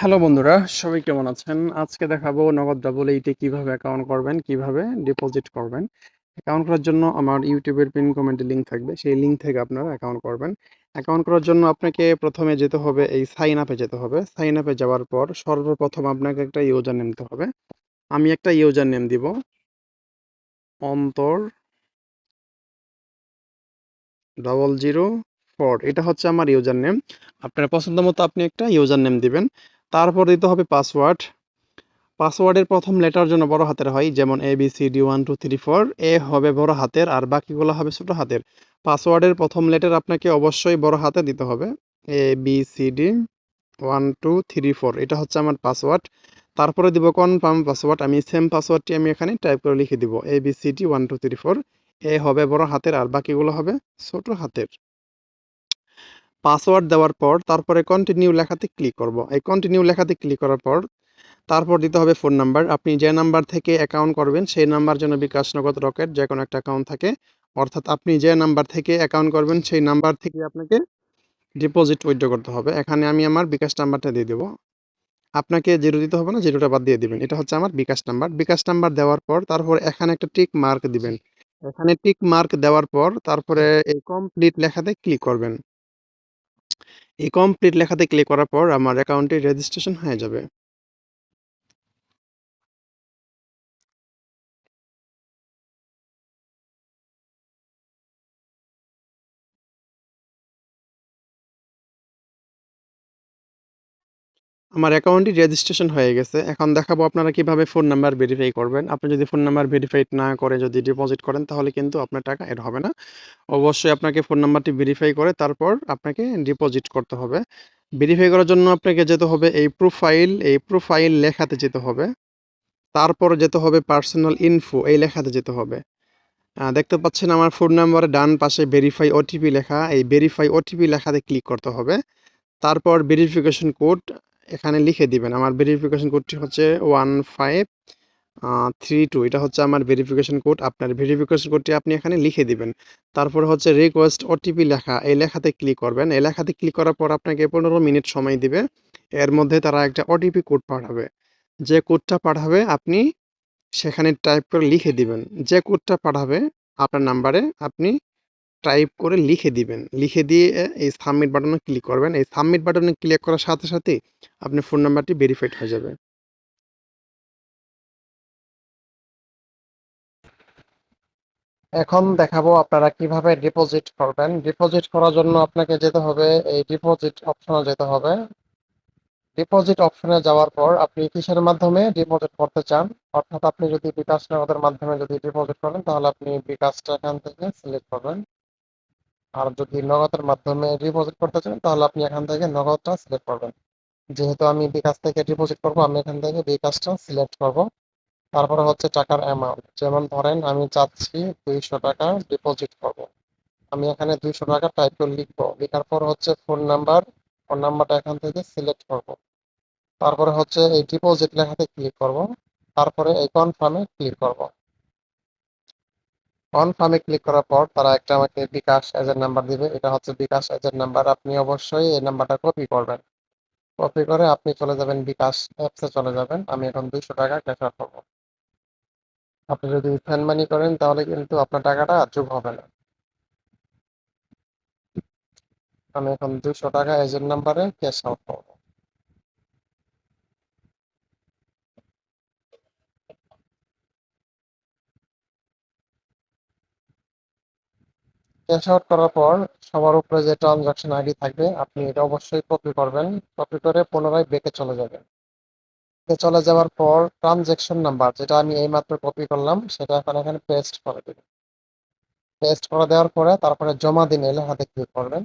Hello বন্ধুরা, সবাই কেমন আছেন? আজকে দেখাবো নগদ ডাবল এইটে কিভাবে অ্যাকাউন্ট করবেন, কিভাবে ডিপোজিট করবেন। অ্যাকাউন্ট করার জন্য আমার ইউটিউবের পিন কমেন্টে লিঙ্ক থাকবে, সেই লিঙ্ক থেকে আপনারা অ্যাকাউন্ট করবেন। অ্যাকাউন্ট করার জন্য আপনাকে প্রথমে যেতে হবে এই সাইন আপে যেতে হবে। সাইন আপে যাওয়ার পর সর্বপ্রথম আপনাকে একটা ইউজার নেম দিতে হবে। আমি একটা ইউজার নেম দিব, অন্তর 004। এটা হচ্ছে আমার ইউজার নেম। আপনার পছন্দ মতো আপনি একটা ইউজার নেম দিবেন। তারপর দিতে হবে পাসওয়ার্ড। পাসওয়ার্ডের প্রথম লেটার যেন বড় হাতের হয়, যেমন ABCD 1 2 3 4। এ হবে বড় হাতের আর বাকিগুলো হবে ছোট হাতের। পাসওয়ার্ডের প্রথম লেটার আপনাকে অবশ্যই বড় হাতে দিতে হবে। ABCD 1 2 3 4, এটা হচ্ছে আমার পাসওয়ার্ড। তারপরে দিব কনফার্ম পাসওয়ার্ড। আমি সেম পাসওয়ার্ডটি আমি এখানে টাইপ করে লিখে দিব, ABCD 1 2 3 4। এ হবে বড় হাতের আর বাকিগুলো হবে ছোট হাতের। পাসওয়ার্ড দেওয়ার পর তারপরে কন্টিনিউ লেখাতে ক্লিক করব। এই কন্টিনিউ লেখাতে ক্লিক করার পর তারপর দিতে হবে ফোন নাম্বার। আপনি যে নাম্বার থেকে অ্যাকাউন্ট করবেন সেই নাম্বার যেন বিকাশ, নগদ, রকেট যে কোনো একটা অ্যাকাউন্ট থাকে। অর্থাৎ আপনি যে নাম্বার থেকে অ্যাকাউন্ট করবেন সেই নাম্বার থেকে আপনাকে ডিপোজিট উইথড্র করতে হবে। এখানে আমি আমার বিকাশ নাম্বারটা দিয়ে দেবো। আপনাকে জিরো দিতে হবে না, জিরোটা বাদ দিয়ে দিবেন। এটা হচ্ছে আমার বিকাশ নাম্বার। বিকাশ নাম্বার দেওয়ার পর তারপর এখানে একটা টিক মার্ক দিবেন। এখানে টিক মার্ক দেওয়ার পর তারপরে এই কমপ্লিট লেখাতে ক্লিক করবেন। এই কমপ্লিট লেখাতে ক্লিক করার পর আমার অ্যাকাউন্টে রেজিস্ট্রেশন হয়ে যাবে। আমার অ্যাকাউন্টটি রেজিস্ট্রেশন হয়ে গেছে। এখন দেখাবো আপনারা কিভাবে ফোন নাম্বার ভেরিফাই করবেন। আপনি যদি ফোন নাম্বার ভেরিফাইড না করে যদি ডিপোজিট করেন তাহলে কিন্তু আপনার টাকা এড হবে না। অবশ্যই আপনাকে ফোন নাম্বারটি ভেরিফাই করে তারপর আপনাকে ডিপোজিট করতে হবে। ভেরিফাই করার জন্য আপনাকে যেতে হবে এই প্রোফাইল লেখাতে যেতে হবে। তারপর যেতে হবে পার্সোনাল ইনফো এই লেখাতে যেতে হবে। দেখতে পাচ্ছেন আমার ফোন নাম্বারে ডান পাশে ভেরিফাই ওটিপি লেখা, এই ভেরিফাই ওটিপি লেখাতে ক্লিক করতে হবে। তারপর ভেরিফিকেশন কোড এখানে লিখে দিবেন। আমার ভেরিফিকেশন কোডটি হচ্ছে 1532। এটা হচ্ছে আমার ভেরিফিকেশন কোড। আপনার ভেরিফিকেশন কোডটি আপনি এখানে লিখে দিবেন। তারপর হচ্ছে রিকোয়েস্ট ওটিপি লেখা, এই লেখাতে ক্লিক করবেন। এই লেখাতে ক্লিক করার পর আপনাকে 15 মিনিট সময় দিবে। এর মধ্যে তারা একটা ওটিপি কোড পাঠাবে। যে কোডটা পাঠাবে আপনি সেখানে টাইপ করে লিখে দিবেন। যে কোডটা পাঠাবে আপনার নাম্বারে আপনি টাইপ করে লিখে দিবেন। লিখে দিয়ে এই সাবমিট বাটনে ক্লিক করবেন। এই সাবমিট বাটনে ক্লিক করার সাথে সাথেই আপনার ফোন নাম্বারটি ভেরিফাইড হয়ে যাবে। এখন দেখাবো আপনারা কিভাবে ডিপোজিট করবেন। ডিপোজিট করার জন্য আপনাকে যেতে হবে এই ডিপোজিট অপশনে যেতে হবে। ডিপোজিট অপশনে যাওয়ার পর আপনি কিসের মাধ্যমে ডিপোজিট করতে চান, অর্থাৎ আপনি যদি বিকাশ নগদের মাধ্যমে যদি ডিপোজিট করেন তাহলে আপনি বিকাশটা এখান থেকে সিলেক্ট করবেন। আর যদি নগদের মাধ্যমে ডিপোজিট করতে চান তাহলে আপনি এখান থেকে নগদটা সিলেক্ট করবেন। যেহেতু আমি বিকাশ থেকে ডিপোজিট করব আমি এখান থেকে বিকাশটা সিলেক্ট করব। তারপরে হচ্ছে টাকার অ্যামাউন্ট, যেমন ধরেন আমি চাচ্ছি 200 টাকা ডিপোজিট করব। আমি এখানে 200 টাকা টাইপ করে লিখবো। লেখার পর হচ্ছে ফোন নাম্বারটা এখান থেকে সিলেক্ট করব। তারপরে হচ্ছে এই ডিপোজিট লেখাতে ক্লিক করব। তারপরে এই কনফার্মে ক্লিক করব। কনফার্মে ক্লিক করার পর তারা একটা আমাকে বিকাশ এজেন্ট নাম্বার দিবে। এটা হচ্ছে বিকাশ এজেন্ট নাম্বার। আপনি অবশ্যই এই নাম্বারটা কপি করবেন। কপি করে আপনি চলে যাবেন বিকাশ অ্যাপসে চলে যাবেন। আমি এখন 200 টাকা ক্যাশ আউট করবো। আপনি যদি সেন্ড মানি করেন তাহলে কিন্তু আপনার টাকাটা যোগ হবে না। আমি এখন 200 টাকা এজেন্ট নাম্বারে ক্যাশ আউট করবো। ক্যাশ আউট করার পর সবার উপরে যে ট্রানজাকশন আইডি থাকবে আপনি এটা অবশ্যই কপি করবেন। কপি করে পুনরায় ব্যাকে চলে যাবেন। ব্যাকে চলে যাওয়ার পর ট্রানজাকশন নাম্বার যেটা আমি এইমাত্র কপি করলাম সেটা এখন এখানে পেস্ট করে দেবেন। পেস্ট করে দেওয়ার পরে তারপরে জমা দিন এই লেখাতে ক্লিক করবেন।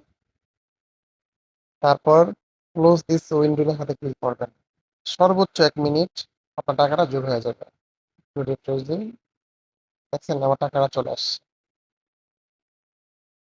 তারপর ক্লোজ দিস উইন্ডো লেখাতে ক্লিক করবেন। সর্বোচ্চ 1 মিনিট আপনার টাকাটা যোগ হয়ে যাবে। একটু রিফ্রেশ দিন। দেখছেন আমার টাকাটা চলে আসছে।